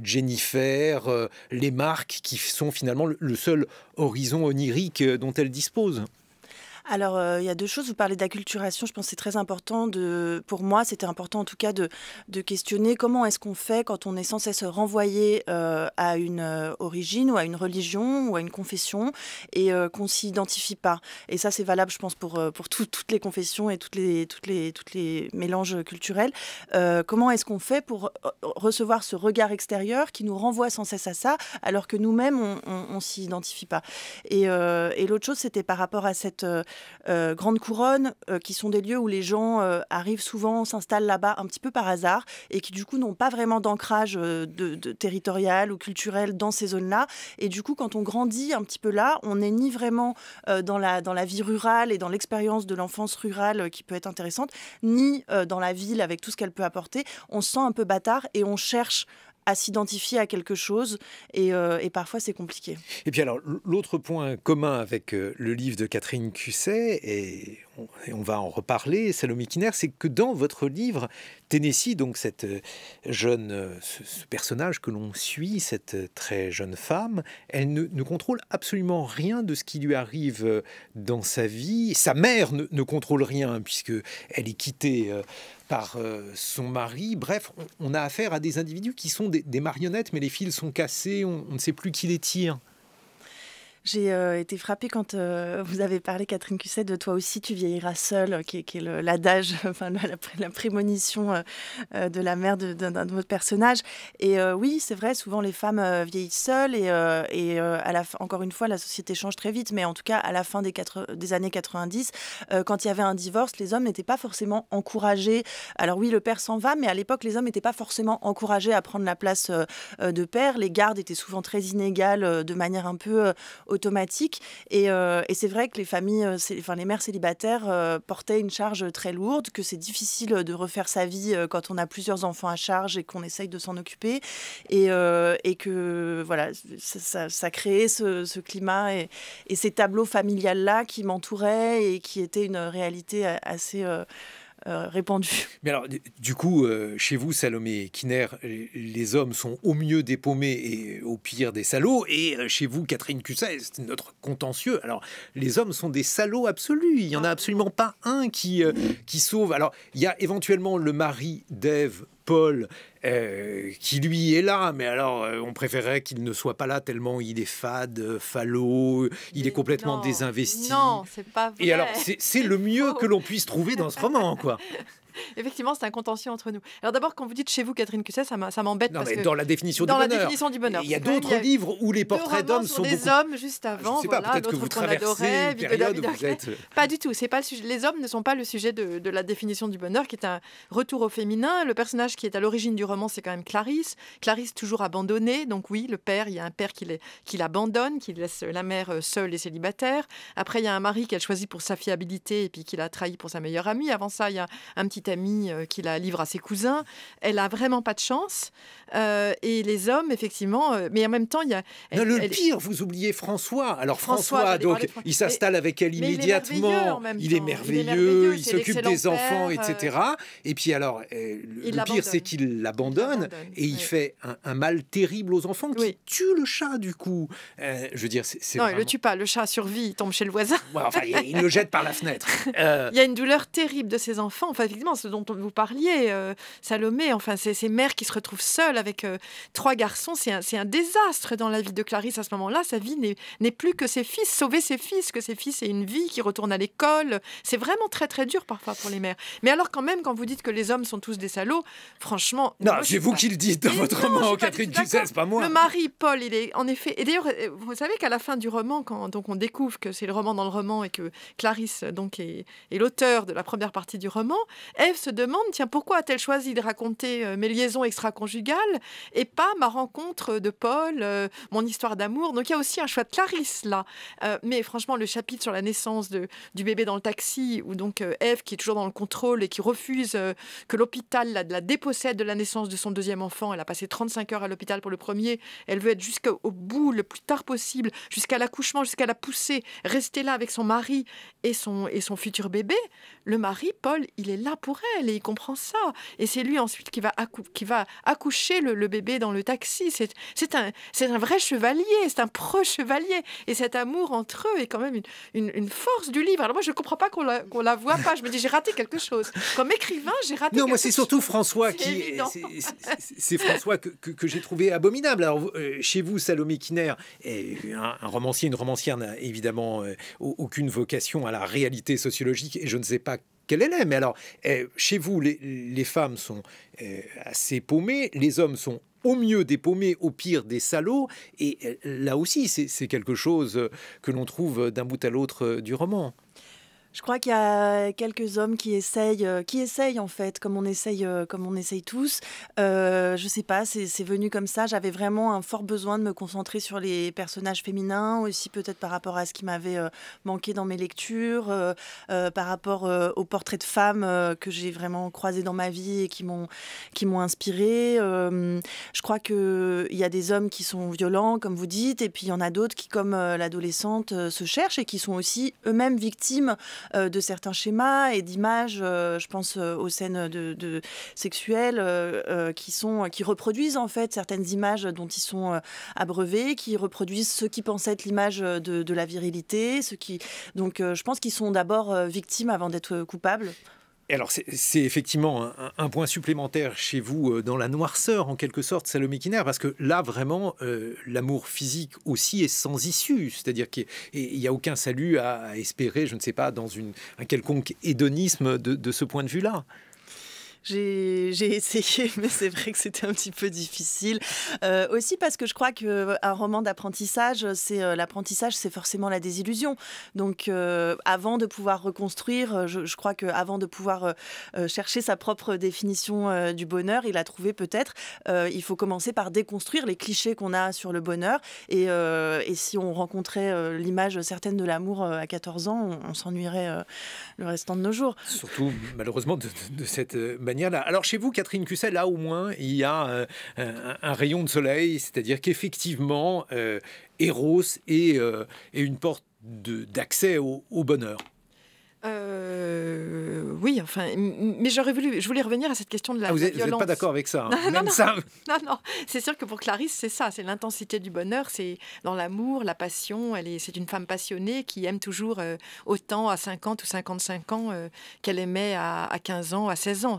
Jennifer, les marques qui sont finalement le seul horizon onirique dont elle dispose. Alors, il y a 2 choses. Vous parlez d'acculturation, je pense que c'est très important. Pour moi, c'était important en tout cas de questionner comment est-ce qu'on fait quand on est sans cesse renvoyé à une origine ou à une religion ou à une confession et qu'on s'y identifie pas. Et ça, c'est valable, je pense, pour toutes les confessions et toutes les mélanges culturels. Comment est-ce qu'on fait pour recevoir ce regard extérieur qui nous renvoie sans cesse à ça, alors que nous-mêmes, on s'y identifie pas. Et l'autre chose, c'était par rapport à cette grande couronne, qui sont des lieux où les gens arrivent souvent, s'installent là-bas un petit peu par hasard et qui du coup n'ont pas vraiment d'ancrage territorial ou culturel dans ces zones-là. Et du coup, quand on grandit un petit peu là, on n'est ni vraiment dans la vie rurale et dans l'expérience de l'enfance rurale qui peut être intéressante, ni dans la ville avec tout ce qu'elle peut apporter. On se sent un peu bâtard et on cherche à s'identifier à quelque chose et parfois c'est compliqué. Et puis alors, l'autre point commun avec le livre de Catherine Cusset, et on va en reparler, Salomé Kiner, c'est que dans votre livre, Tennessee, donc cette jeune, ce personnage que l'on suit, cette très jeune femme, elle ne contrôle absolument rien de ce qui lui arrive dans sa vie. Sa mère ne contrôle rien, puisque elle est quittée par son mari. Bref, on a affaire à des individus qui sont des marionnettes, mais les fils sont cassés, on ne sait plus qui les tire. J'ai été frappée quand vous avez parlé, Catherine Cusset, de Toi aussi tu vieilliras seule, qui est l'adage, enfin la prémonition de la mère d'un de votre personnage. Et oui, c'est vrai, souvent les femmes vieillissent seules et à la fin, encore une fois, la société change très vite, mais en tout cas, à la fin des années 90, quand il y avait un divorce, les hommes n'étaient pas forcément encouragés. Alors oui, le père s'en va, mais à l'époque, les hommes n'étaient pas forcément encouragés à prendre la place de père. Les gardes étaient souvent très inégales, de manière un peu automatique. Et c'est vrai que les familles, les mères célibataires portaient une charge très lourde, que c'est difficile de refaire sa vie quand on a plusieurs enfants à charge et qu'on essaye de s'en occuper. Et que voilà, ça créait ce climat et ces tableaux familiales-là qui m'entouraient et qui étaient une réalité assez répandue. Mais alors, du coup, chez vous, Salomé Kiner, les hommes sont au mieux des paumés et au pire des salauds. Et chez vous, Catherine Cusset, c'est notre contentieux. Alors, les hommes sont des salauds absolus. Il n'y en a absolument pas un qui sauve. Alors, il y a éventuellement le mari d'Ève, Paul, qui lui est là, mais alors on préférerait qu'il ne soit pas là tellement il est fade, falot, il est complètement désinvesti. Non, c'est pas vrai. Et alors c'est le mieux que l'on puisse trouver dans ce roman, quoi. Effectivement, c'est un contentieux entre nous. Alors d'abord, quand vous dites chez vous, Catherine Cusset, ça m'embête parce que dans la définition dans du la bonheur. définition du bonheur. Il y a d'autres livres où les portraits d'hommes sont des hommes juste avant. Je sais pas, voilà, peut-être que vous traversez une période où vous êtes... Pas du tout. C'est pas le sujet. Les hommes ne sont pas le sujet de la définition du bonheur, qui est un retour au féminin. Le personnage qui est à l'origine du roman, c'est quand même Clarisse. Clarisse toujours abandonnée. Donc oui, le père, il y a un père qui l'abandonne, qui laisse la mère seule et célibataire. Après, il y a un mari qu'elle choisit pour sa fiabilité et puis qui l'a trahi pour sa meilleure amie. Avant ça, il y a un petit ami qui la livre à ses cousins. Elle a vraiment pas de chance. Et les hommes, effectivement, mais en même temps, il y a... le pire, vous oubliez François. Alors François donc, il s'installe avec elle immédiatement. Il est merveilleux, il s'occupe des enfants, etc. Et puis alors, le pire, c'est qu'il l'abandonne et il fait un mal terrible aux enfants qui tue le chat, du coup. Je veux dire, c'est non, vraiment... il le tue pas. Le chat survit, il tombe chez le voisin. Ouais, enfin, il le jette par la fenêtre. Il y a une douleur terrible de ces enfants. Enfin, effectivement, ce dont vous parliez, Salomé, enfin, ces mères qui se retrouvent seules avec 3 garçons, c'est un désastre dans la vie de Clarisse à ce moment-là. Sa vie n'est plus que ses fils, sauver ses fils, que ses fils aient une vie, qui retournent à l'école. C'est vraiment très, très dur parfois pour les mères. Mais alors quand même, quand vous dites que les hommes sont tous des salauds, franchement... Non, c'est vous qui le dites dans votre roman, Catherine Cusset, c'est pas moi. Le mari, Paul, il est en effet... Et d'ailleurs, vous savez qu'à la fin du roman, quand donc on découvre que c'est le roman dans le roman et que Clarisse donc, est l'auteur de la première partie du roman, Ève se demande, tiens, pourquoi a-t-elle choisi de raconter mes liaisons extra-conjugales et pas ma rencontre de Paul, mon histoire d'amour. Donc il y a aussi un choix de Clarisse là. Mais franchement, le chapitre sur la naissance du bébé dans le taxi, où donc Ève, qui est toujours dans le contrôle et qui refuse que l'hôpital la dépossède de la naissance de son deuxième enfant. Elle a passé 35 heures à l'hôpital pour le premier. Elle veut être jusqu'au bout, le plus tard possible, jusqu'à l'accouchement, jusqu'à la poussée, rester là avec son mari et son futur bébé. Le mari, Paul, il est là pour elle et il comprend ça. Et c'est lui ensuite qui va accoucher le bébé dans le taxi. C'est un vrai chevalier, c'est un pro-chevalier. Et cet amour entre eux est quand même une force du livre. Alors moi, je ne comprends pas qu'on la voit pas. Je me dis, j'ai raté quelque chose. Comme écrivain, j'ai raté quelque chose. Non, moi, c'est surtout François c'est François que j'ai trouvé abominable. Alors, chez vous, Salomé Kiner, un romancier, une romancière n'a évidemment aucune vocation à la réalité sociologique et je ne sais pas quelle elle est. Mais alors, chez vous, les femmes sont assez paumées, les hommes sont au mieux des paumés, au pire des salauds. Et là aussi, c'est quelque chose que l'on trouve d'un bout à l'autre du roman. Je crois qu'il y a quelques hommes qui essayent en fait, comme on essaye tous. Je sais pas, c'est venu comme ça. J'avais vraiment un fort besoin de me concentrer sur les personnages féminins, aussi peut-être par rapport à ce qui m'avait manqué dans mes lectures, par rapport aux portraits de femmes que j'ai vraiment croisés dans ma vie et qui m'ont inspirée. Je crois qu'il y a des hommes qui sont violents, comme vous dites, et puis il y en a d'autres qui, comme l'adolescente, se cherchent et qui sont aussi eux-mêmes victimes de certains schémas et d'images, je pense aux scènes de sexuelles qui reproduisent en fait certaines images dont ils sont abreuvés, qui reproduisent ce qui pensent être l'image de la virilité, donc je pense qu'ils sont d'abord victimes avant d'être coupables. Alors, c'est effectivement un point supplémentaire chez vous dans la noirceur, en quelque sorte, Salomé Kiner, parce que là, vraiment, l'amour physique aussi est sans issue. C'est-à-dire qu'il n'y a aucun salut à espérer, je ne sais pas, dans un quelconque hédonisme de ce point de vue-là. J'ai essayé, mais c'est vrai que c'était un petit peu difficile. Aussi parce que je crois qu'un roman d'apprentissage, l'apprentissage, c'est forcément la désillusion. Donc, avant de pouvoir reconstruire, je crois qu'avant de pouvoir chercher sa propre définition du bonheur, il a trouvé peut-être, il faut commencer par déconstruire les clichés qu'on a sur le bonheur. Et si on rencontrait l'image certaine de l'amour à 14 ans, on s'ennuierait le restant de nos jours. Surtout, malheureusement, de cette manière-là. Alors, chez vous, Catherine Cusset, là, au moins, il y a un rayon de soleil, c'est-à-dire qu'effectivement, Eros est une porte d'accès au bonheur. Oui, enfin, mais je voulais revenir à cette question de la, vous la n'êtes violence. pas d'accord avec ça, hein. Non, Même non, ça. non, c'est sûr que pour Clarisse, c'est ça, c'est l'intensité du bonheur, c'est dans l'amour, la passion. C'est une femme passionnée qui aime toujours autant à 50 ou 55 ans qu'elle aimait à 15 ans, à 16 ans.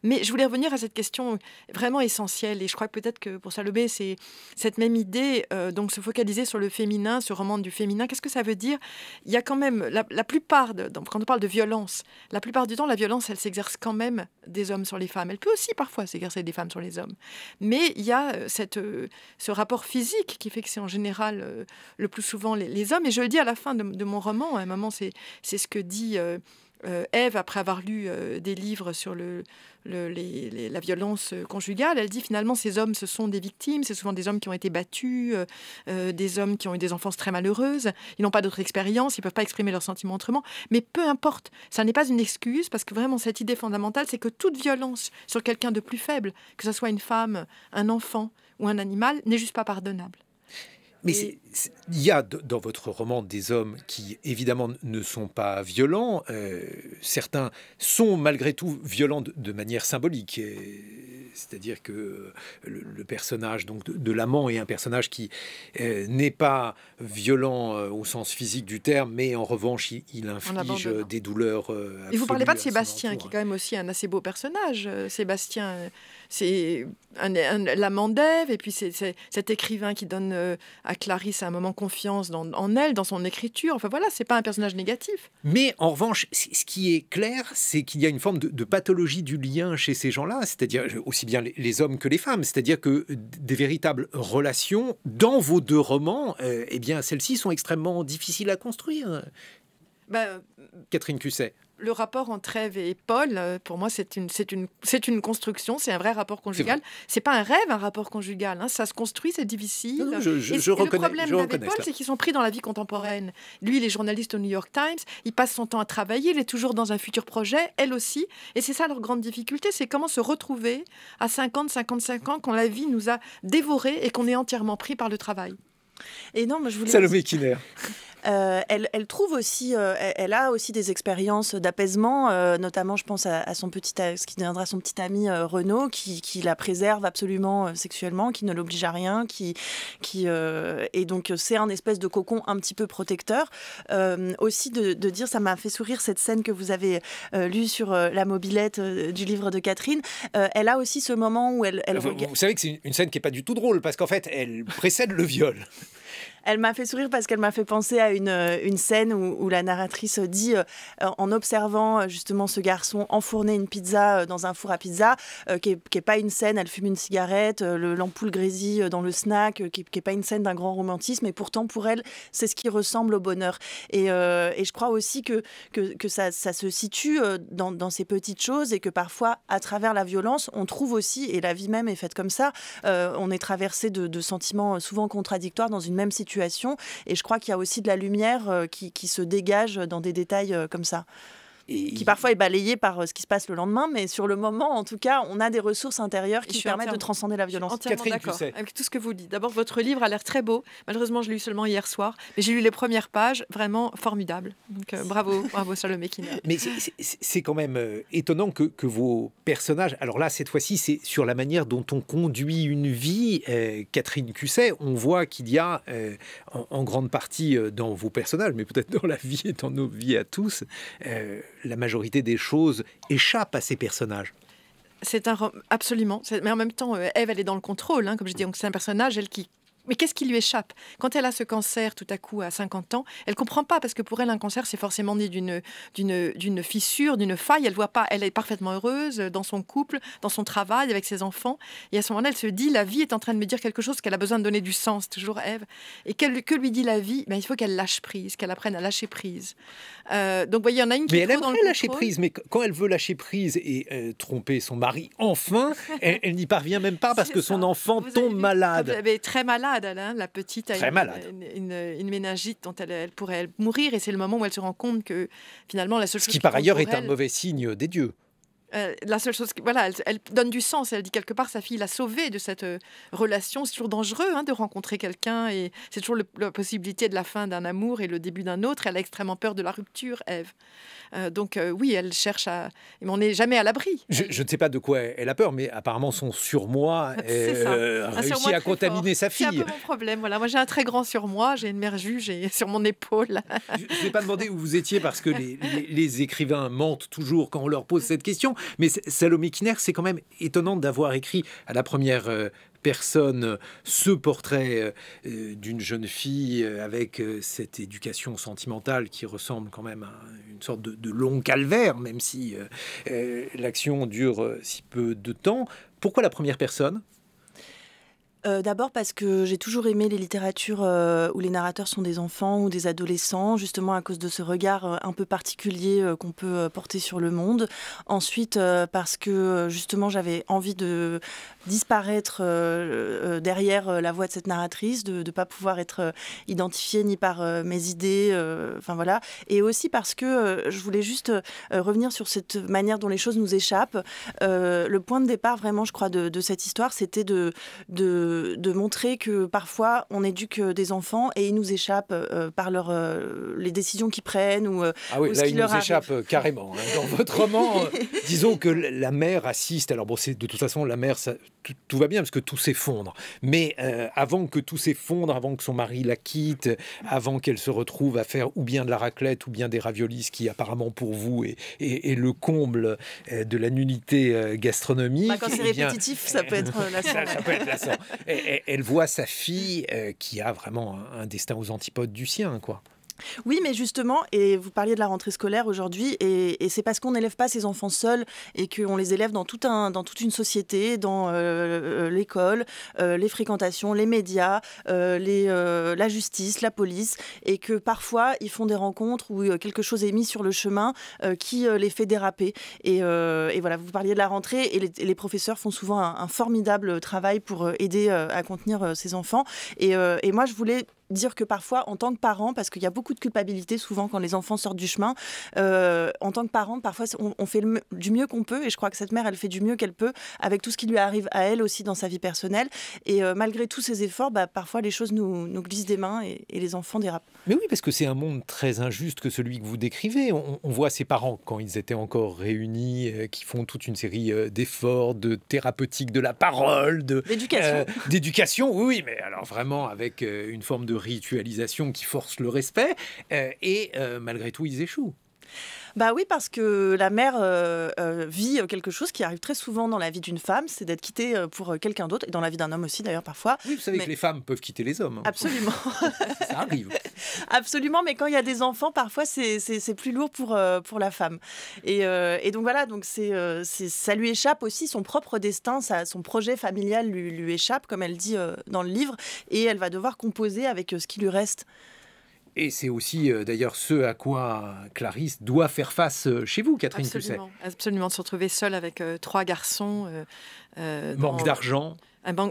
Mais je voulais revenir à cette question vraiment essentielle, et je crois que peut-être que pour Salomé, c'est cette même idée, donc se focaliser sur le féminin, ce roman du féminin. Qu'est-ce que ça veut dire? Il y a quand même, la plupart, quand on parle de violence, la plupart du temps, la violence, elle s'exerce quand même des hommes sur les femmes. Elle peut aussi parfois s'exercer des femmes sur les hommes. Mais il y a ce rapport physique qui fait que c'est en général le plus souvent les hommes. Et je le dis à la fin de mon roman, à un moment, c'est ce que dit Ève, après avoir lu des livres sur la violence conjugale. Elle dit finalement ces hommes, ce sont des victimes, c'est souvent des hommes qui ont été battus, des hommes qui ont eu des enfances très malheureuses, ils n'ont pas d'autre expérience, ils ne peuvent pas exprimer leurs sentiments autrement, mais peu importe, ça n'est pas une excuse, parce que vraiment cette idée fondamentale, c'est que toute violence sur quelqu'un de plus faible, que ce soit une femme, un enfant ou un animal, n'est juste pas pardonnable. Mais il y a dans votre roman des hommes qui, évidemment, ne sont pas violents. Certains sont malgré tout violents de manière symbolique. C'est-à-dire que le personnage donc, de l'amant est un personnage qui n'est pas violent au sens physique du terme, mais en revanche, il inflige des douleurs absolues. Et vous ne parlez pas de Sébastien, qui est quand même aussi un assez beau personnage. Sébastien, c'est l'amant d'Ève, et puis c'est cet écrivain qui donne à Clarisse à un moment confiance en elle, dans son écriture. Enfin voilà, c'est pas un personnage négatif. Mais en revanche, ce qui est clair, c'est qu'il y a une forme de pathologie du lien chez ces gens-là, c'est-à-dire aussi bien les hommes que les femmes, c'est-à-dire que des véritables relations dans vos deux romans, eh bien celles-ci sont extrêmement difficiles à construire. Catherine Cusset. Le rapport entre Ève et Paul, pour moi, c'est une construction, c'est un vrai rapport conjugal. C'est pas un rêve, un rapport conjugal. Hein. Ça se construit, c'est difficile. Non, je reconnais. Le problème avec Paul, c'est qu'ils sont pris dans la vie contemporaine. Lui, il est journaliste au New York Times, il passe son temps à travailler, il est toujours dans un futur projet, elle aussi. Et c'est ça leur grande difficulté, c'est comment se retrouver à 50, 55 ans, quand la vie nous a dévorés et qu'on est entièrement pris par le travail. Et non, mais je voulais... Salomé Kiner. Elle trouve aussi, elle a aussi des expériences d'apaisement, notamment je pense à ce qui deviendra son petit ami Renaud, qui la préserve absolument sexuellement, qui ne l'oblige à rien, et donc c'est un espèce de cocon un petit peu protecteur. Aussi de dire, ça m'a fait sourire cette scène que vous avez lue sur la mobilette du livre de Catherine. Elle a aussi ce moment où elle vous savez que c'est une scène qui n'est pas du tout drôle, parce qu'en fait, elle précède le viol. Elle m'a fait sourire parce qu'elle m'a fait penser à une scène où la narratrice dit, en observant justement ce garçon enfourner une pizza dans un four à pizza, qui est pas une scène, elle fume une cigarette, l'ampoule grésille dans le snack, qui est pas une scène d'un grand romantisme, et pourtant pour elle, c'est ce qui ressemble au bonheur. Et je crois aussi que ça se situe dans ces petites choses, et que parfois, à travers la violence, on trouve aussi, et la vie même est faite comme ça, on est traversé de sentiments souvent contradictoires dans une même situation, et je crois qu'il y a aussi de la lumière qui se dégage dans des détails comme ça. Qui parfois est balayé par ce qui se passe le lendemain, mais sur le moment, en tout cas, on a des ressources intérieures qui permettent de transcender la violence. Je suis entièrement d'accord avec tout ce que vous dites. D'abord, votre livre a l'air très beau. Malheureusement, je l'ai lu seulement hier soir, mais j'ai lu les premières pages, vraiment formidables. Donc, bravo Salomé Kiner. Mais c'est quand même étonnant que vos personnages... Alors là, cette fois-ci, c'est sur la manière dont on conduit une vie. Catherine Cusset, on voit qu'il y a, en grande partie dans vos personnages, mais peut-être dans la vie et dans nos vies à tous, la majorité des choses échappent à ces personnages. Absolument. Mais en même temps, Ève, elle est dans le contrôle. Hein, comme je dis, donc c'est un personnage, mais qu'est-ce qui lui échappe? Quand elle a ce cancer tout à coup à 50 ans, elle ne comprend pas, parce que pour elle, un cancer, c'est forcément né d'une fissure, d'une faille. Elle voit pas, elle est parfaitement heureuse dans son couple, dans son travail, avec ses enfants. Et à ce moment-là, elle se dit, la vie est en train de me dire quelque chose, qu'elle a besoin de donner du sens, toujours Ève. Et que lui dit la vie? Il faut qu'elle lâche prise, qu'elle apprenne à lâcher prise. Donc, vous voyez, il y en a une qui mais est elle trop dans le aimerait lâcher contrôle. prise, mais quand elle veut lâcher prise et tromper son mari, enfin, elle n'y parvient même pas parce que son enfant tombe malade. Elle est très malade, Alain. La petite a une méningite dont elle pourrait mourir, et c'est le moment où elle se rend compte que finalement la seule chose qui par ailleurs compte est un mauvais signe des dieux. La seule chose, voilà, elle donne du sens. Elle dit quelque part sa fille l'a sauvée de cette relation. C'est toujours dangereux de rencontrer quelqu'un et c'est toujours la possibilité de la fin d'un amour et le début d'un autre. Elle a extrêmement peur de la rupture, Ève. Donc oui, elle cherche à... Mais on n'est jamais à l'abri. Je ne sais pas de quoi elle a peur, mais apparemment son surmoi réussit à contaminer sa fille. C'est un peu mon problème. Voilà. Moi, j'ai un très grand surmoi. J'ai une mère juge sur mon épaule. Je ne vais pas demander où vous étiez parce que les écrivains mentent toujours quand on leur pose cette question. Mais Salomé Kiner, c'est quand même étonnant d'avoir écrit à la première personne ce portrait d'une jeune fille avec cette éducation sentimentale qui ressemble quand même à une sorte de long calvaire, même si l'action dure si peu de temps. Pourquoi la première personne ? D'abord parce que j'ai toujours aimé les littératures où les narrateurs sont des enfants ou des adolescents, justement à cause de ce regard un peu particulier qu'on peut porter sur le monde. Ensuite, parce que justement j'avais envie de disparaître derrière la voix de cette narratrice, de ne pas pouvoir être identifiée ni par mes idées, enfin voilà. Et aussi parce que je voulais juste revenir sur cette manière dont les choses nous échappent. Le point de départ vraiment, je crois, de cette histoire, c'était de montrer que parfois on éduque des enfants et ils nous échappent par les décisions qu'ils prennent ou ah oui, ou là ce qui ils leur nous échappent carrément. Dans votre roman, disons que la mère assiste. Alors bon, c'est de toute façon la mère, tout va bien parce que tout s'effondre. Mais avant que tout s'effondre, avant que son mari la quitte, avant qu'elle se retrouve à faire ou bien de la raclette ou bien des raviolis, ce qui apparemment pour vous est le comble de la nullité gastronomique. Quand c'est répétitif, ça peut être lassant. Ça peut être lassant. Elle voit sa fille qui a vraiment un destin aux antipodes du sien, quoi. Oui, mais justement, et vous parliez de la rentrée scolaire aujourd'hui, et c'est parce qu'on n'élève pas ses enfants seuls et qu'on les élève dans toute une société, dans l'école, les fréquentations, les médias, la justice, la police, et que parfois ils font des rencontres où quelque chose est mis sur le chemin qui les fait déraper. Et voilà, vous parliez de la rentrée, et les professeurs font souvent un formidable travail pour aider à contenir ces enfants. Et moi, je voulais dire que parfois, en tant que parent, parce qu'il y a beaucoup de culpabilité souvent quand les enfants sortent du chemin, en tant que parent, parfois on fait du mieux qu'on peut, et je crois que cette mère, elle fait du mieux qu'elle peut avec tout ce qui lui arrive à elle aussi dans sa vie personnelle, et malgré tous ces efforts, parfois les choses nous glissent des mains et les enfants dérapent. Mais oui, parce que c'est un monde très injuste que celui que vous décrivez. On voit ces parents, quand ils étaient encore réunis, qui font toute une série d'efforts, de thérapeutiques de la parole, d'éducation, oui, mais alors vraiment avec une forme de ritualisation qui force le respect, et malgré tout, ils échouent. Bah oui, parce que la mère vit quelque chose qui arrive très souvent dans la vie d'une femme, c'est d'être quittée pour quelqu'un d'autre, et dans la vie d'un homme aussi d'ailleurs parfois. Oui, vous savez que les femmes peuvent quitter les hommes. Absolument. Ça arrive. Absolument, mais quand il y a des enfants, parfois c'est plus lourd pour la femme. Et donc voilà, donc ça lui échappe aussi, son propre destin, son projet familial lui échappe, comme elle dit dans le livre, et elle va devoir composer avec ce qui lui reste. Et c'est aussi d'ailleurs ce à quoi Clarisse doit faire face chez vous, Catherine Cusset. Absolument, de se retrouver seule avec 3 garçons. Manque d'argent.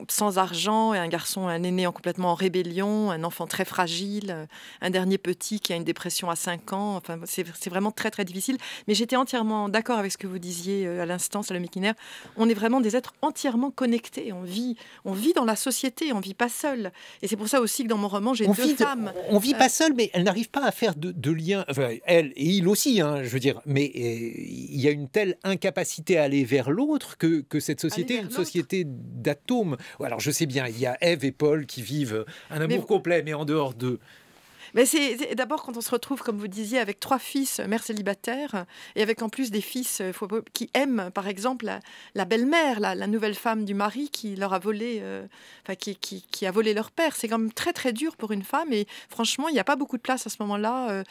Sans argent, et un aîné complètement en rébellion, un enfant très fragile, un dernier petit qui a une dépression à 5 ans. Enfin, c'est vraiment très, très difficile. Mais j'étais entièrement d'accord avec ce que vous disiez à l'instant, Salomé Kiner. On est vraiment des êtres entièrement connectés. On vit dans la société, on ne vit pas seul. Et c'est pour ça aussi que dans mon roman, j'ai 2 femmes. On ne vit pas seul, mais elle n'arrive pas à faire de lien. Enfin, elle et il aussi, je veux dire. Mais il y a une telle incapacité à aller vers l'autre que cette société est une société d'atomes. Alors je sais bien, il y a Ève et Paul qui vivent un amour complet, mais en dehors d'eux. Mais c'est d'abord quand on se retrouve, comme vous disiez, avec 3 fils, mères célibataires, et avec en plus des fils qui aiment, par exemple, la belle-mère, la nouvelle femme du mari qui leur a volé, qui a volé leur père. C'est quand même très très dur pour une femme, et franchement, il n'y a pas beaucoup de place à ce moment-là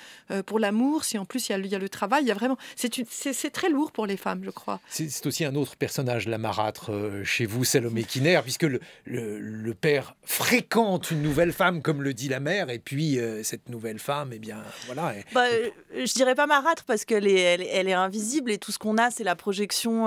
pour l'amour. Si en plus il y a le travail, il y a vraiment, c'est très lourd pour les femmes, je crois. C'est aussi un autre personnage, la marâtre chez vous, Salomé Kiner, puisque le père fréquente une nouvelle femme, comme le dit la mère, et puis cette nouvelle femme, eh bien, voilà. Je dirais pas marâtre parce qu'elle elle est invisible et tout ce qu'on a, c'est la projection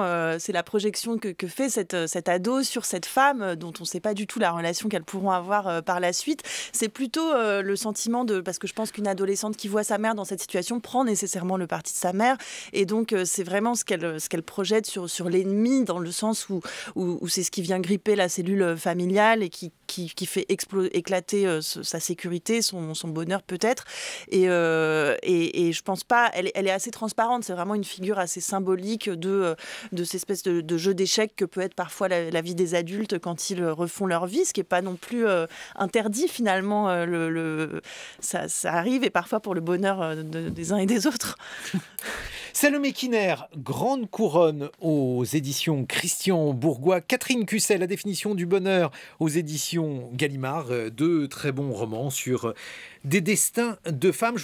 que fait cet ado sur cette femme dont on ne sait pas du tout la relation qu'elles pourront avoir par la suite. C'est plutôt le sentiment parce que je pense qu'une adolescente qui voit sa mère dans cette situation prend nécessairement le parti de sa mère, et donc c'est vraiment ce qu'elle projette sur l'ennemi, dans le sens où c'est ce qui vient gripper la cellule familiale et qui fait éclater sa sécurité, son bonheur peut-être. Et je pense pas, elle est assez transparente, c'est vraiment une figure assez symbolique de cette espèce de jeu d'échecs que peut être parfois la vie des adultes quand ils refont leur vie, ce qui n'est pas non plus interdit finalement. Ça arrive, et parfois pour le bonheur des uns et des autres. Salomé Kiner, Grande Couronne aux éditions Christian Bourgois. Catherine Cusset, La définition du bonheur aux éditions Gallimard. Deux très bons romans sur des destins de femmes.